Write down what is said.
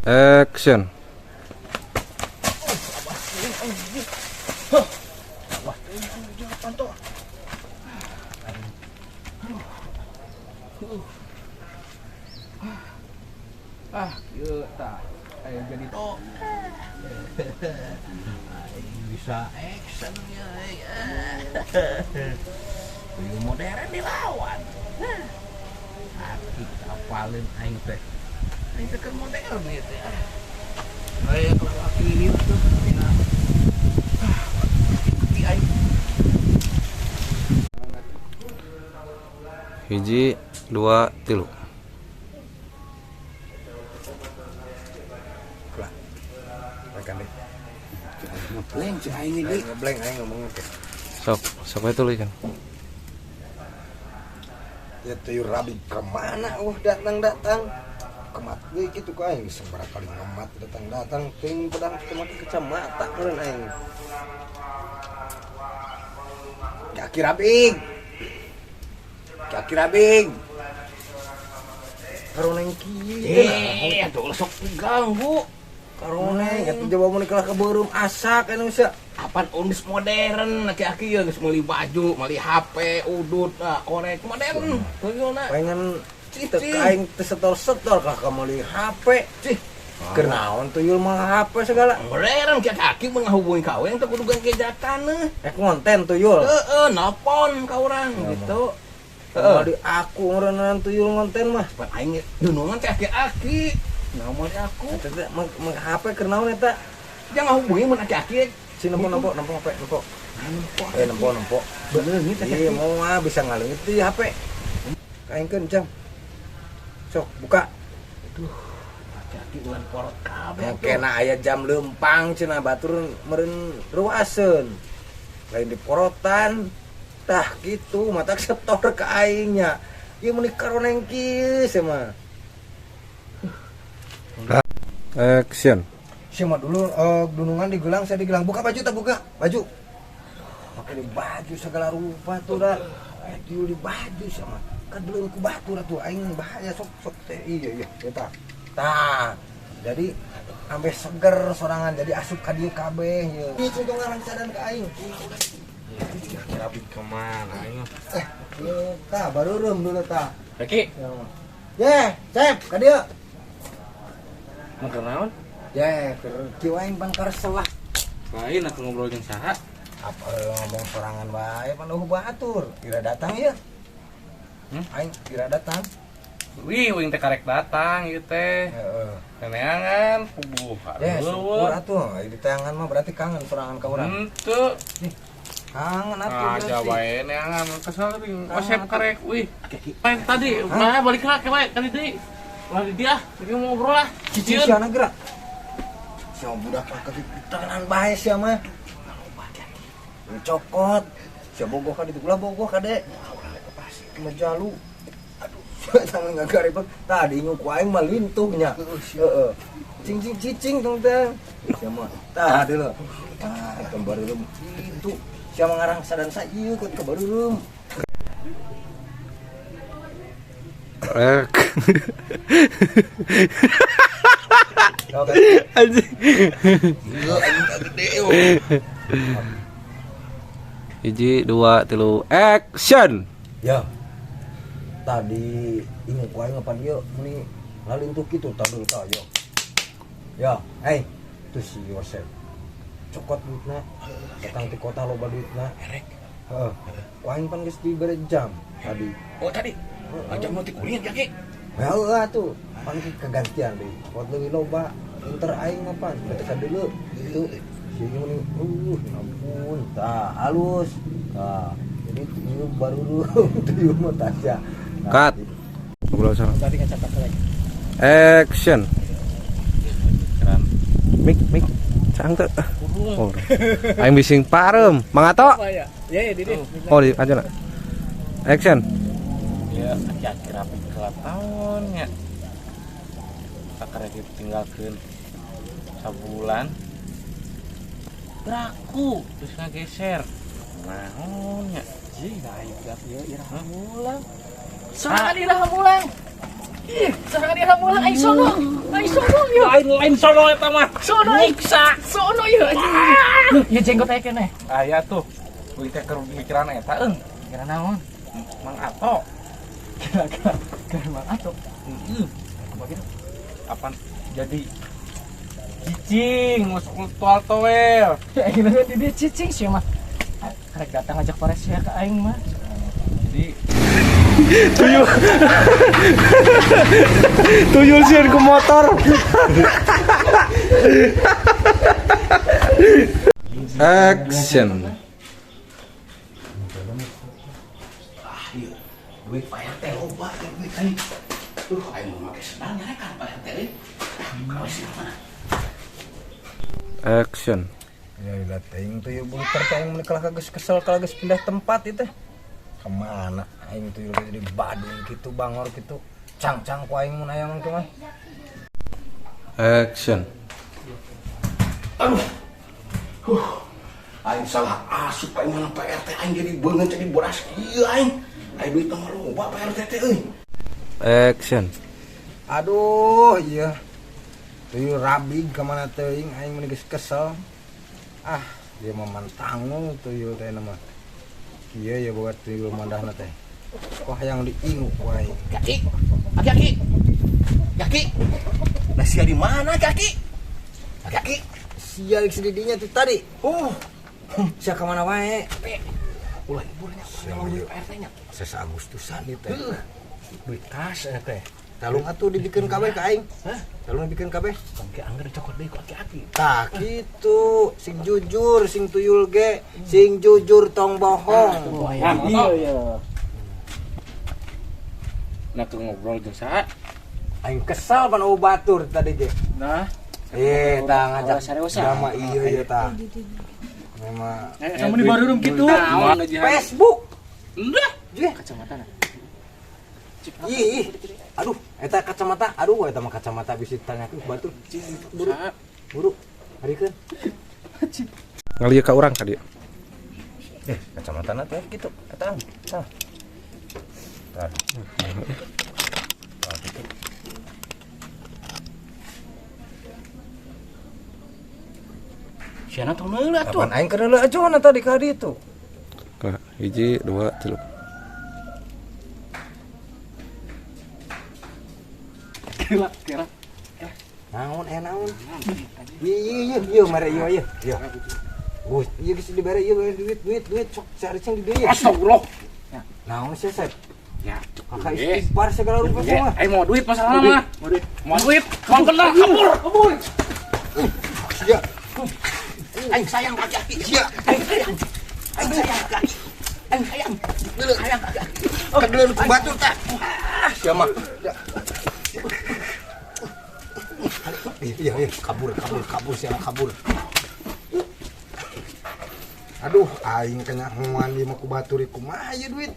Action. Yuk tak, ayo jadi tok. Bisa action ya. Film modern dilawan. Aki apalin aing teh. Aing teh kan modern ya teh. Kayak kalau aki itu aing. Hiji, dua, tilu. Ngebleng si aing ini. Ngebleng aing ngomongnya teh. Sok itu kan. Ya tuyul rabi kemana? Datang kemat gue gitu kok aing seberapa kali ngemat datang ting pedang cuma ke kacamata keren aing. Kaki rabing. Karena yang kieu. Atuh sok ganggu. Karena atuh coba mun kalah kebeureum asak anu sia. Apaan undis modern aki-aki ya geus meuli baju, meuli HP, udut, korek modern. Tuyulna pengen teu aing teu setor-setor kah ka meuli HP. Cih. Keur naon tuyul mah HP segala. Modern aki-aki mah ngahubungi ka we teu kudu gejatan euy. Konten tuyul. Heeh, nelpon ka urang gitu. Di aku ngeureunaan tuyul ngonten mah. Cepat aing dunungan teh aki-aki. Naon aku? Teh HP keur naon eta? Jangan hubungi mun aki-aki. Si nempo HP. Nempo. Bener nih teh. Iya mau bisa ngaleungit di HP. Kaengkeun jam. Sok buka. Aduh. Aki-aki ulan porot kabeh. Kena aya jam leumpang cenah batur meureun ruaseun. Lain di porotan. Tah gitu mata setor ke aingnya. Ieu mun karoneng kieu mah. Action. Siapa dulu dunungan di gelang, saya di gelang. Buka baju tak buka baju. Pakai di baju segala rupa tuh dah. Diu di baju sama. Kan belum ku batu dah tuh. Aing bahaya sok teh. Iya eta. Tah. Jadi sampai seger sorangan jadi asup ka dieu kabeh ieu. Ieu contoh ngarang cadan ka aing. Kira kemana aing? Tah barureum dulu tah. Oke. Cep ka dieu. Makan naon? Ya, kieu aing pan karesel lah. Lain aku ngobrol jeung saha? Apa ngomong sorangan wae pan eueuh batur. Kira datang ya? Aing kira datang. Wih, teh karek datang ieu teh. Heeh. Neneangan puguh. Ya, syukur atuh. Di tangan mah berarti kangen sorangan ka urang. Henteu. Kangen atuh berarti. Aja wae neangan kesel teuing. Osep karek. Wih. Main tadi, mah balik ke wae kali deui. Lah dia, lagi mau ngobrol lah. Cicing siana gerak. Siapa budak lah kepikiran bae sia mah. Cokot. Sia bogoh ka ditu ulah bogoh ka dek. Majalu. Aduh, sampe ngagaribek. Tadi ku aing mah lintuhnya. Heeh. Cicing tong teh. Sia mah. Tah deuleu. Tah eta barureum itu. Sia mah ngarang sadan sa ieu ke barureum. Hiji, dua, tilu, action. Ya. Tadi ini ku aing apa dia meni lalintuh kitu tah dulu tah yo. Ya, tuh si Yosef. Cokot duitna. Datang ti kota loba duitna. Erek. Heeh. Ku aing pan geus dibere jam tadi. Oh, tadi. Ajak mau kuliah jake. Heuh atuh, pan kegantian deui. Pot leuwih loba. Entar aing mah pan ketika dulu itu si meni ampun tah halus. Tah, jadi ieu baru ieu mah tasya. Cut. Ngobrol sana. Tadi ngacatak lagi. Action. Mik. Cang teu. Oh. Aing bising pareum. Mangato. Ya, Didi. Oh, di aja na. Action. Ya, aki-aki rapi kelat tahun ya. karek ditinggalkeun sabulan beraku terus ngageser naonnya Ji, aing gak ieu iraha mulang. Sorangan iraha mulang. Ih, sorangan iraha mulang ai sono. Ai sono yeuh. lain sono eta mah Sono iksa. Sono yeuh. Ya jenggot aya keneh. aya tuh kuwi teh keur mikiran eta Kira naon? Mang Ato Kira Mang Ato. heeh apa jadi cicing masuk virtual tower Ya aing mah di dia cicing sih mah. Karek datang ajak Paresia ke aing mah. jadi Tuyul. Tuyul sieun ke motor. Action. Duit Pak RT loba duit aing. Aing mau make sedang nyarekan Pak RT euy. Kalau siapa? Action. Ya udah teuing tuh ya bunter teh aing mun kalah geus kesel kalah geus pindah tempat itu. Kemana aing tuh jadi Badung gitu bangor gitu. Cang-cang ku aing mun aya mah mah. Action. Aing salah asup aing mana Pak RT aing jadi beungeun jadi bodas ieu aing. Aing duit mah loba Pak RT teh euy. Action. Aduh iya. Tuh rabig kemana teuing aing mun geus kesel. Ah, dia mah mantanggung tuyul teh nama. Iya ya buat tuyul mandahna teh. Kok hayang diingu wae. Kaki. Kaki. Kaki. Lah sia di mana kaki? Kaki. Sia geus di dinya tuh tadi. Sia ka mana wae? Ulah iburnya kalau duit Pak RT nya. Sesa Agustusan ieu teh. Duit kas eta teh. Talung atuh dibikeun kabeh ka aing. Hah? Talung dibikeun kabeh. Kangge anggar cokot deui ku aki-aki. Tah kitu, sing jujur, sing tuyul ge, sing jujur tong bohong. Iya ya. nah keur ngobrol jeung saha Aing kesal pan batur tadi ge. nah Tah ngajak serius drama ieu tah. Memang Sama di baru gitu. naon aja Facebook. udah Kacamata. Ih. Aduh, eta kacamata. Aduh, eta mah kacamata bisa ditanyakeun ku batur. Buru. Buru. Harikeun. Ngalieu ka urang ka dieu. Kacamatana teh kitu eta. Tah. Tah. Siana tong neula tuh. Apaan aing keur leuleuh ajona tadi ka ditu. Ka 1 2 3. Kira. Naon naon. Ieu mare ieu. Gus, ieu geus dibere ieu duit sok sariceng di dieu. astagfirullah Naon sih Sep? ya Kakak istighfar segala rupa Ge, semua. mau duit masalah mah. Mau duit. Mau kena kabur. Sia. Aing sayang kaki-kaki. Sia. Aing sayang kaki. Aing sayang. Dulu sayang kaki. Kedua ku batur tah. Sia mah. Iya, kabur sia kabur. Aduh, aing kena human di mah ku batur kumaha ieu duit.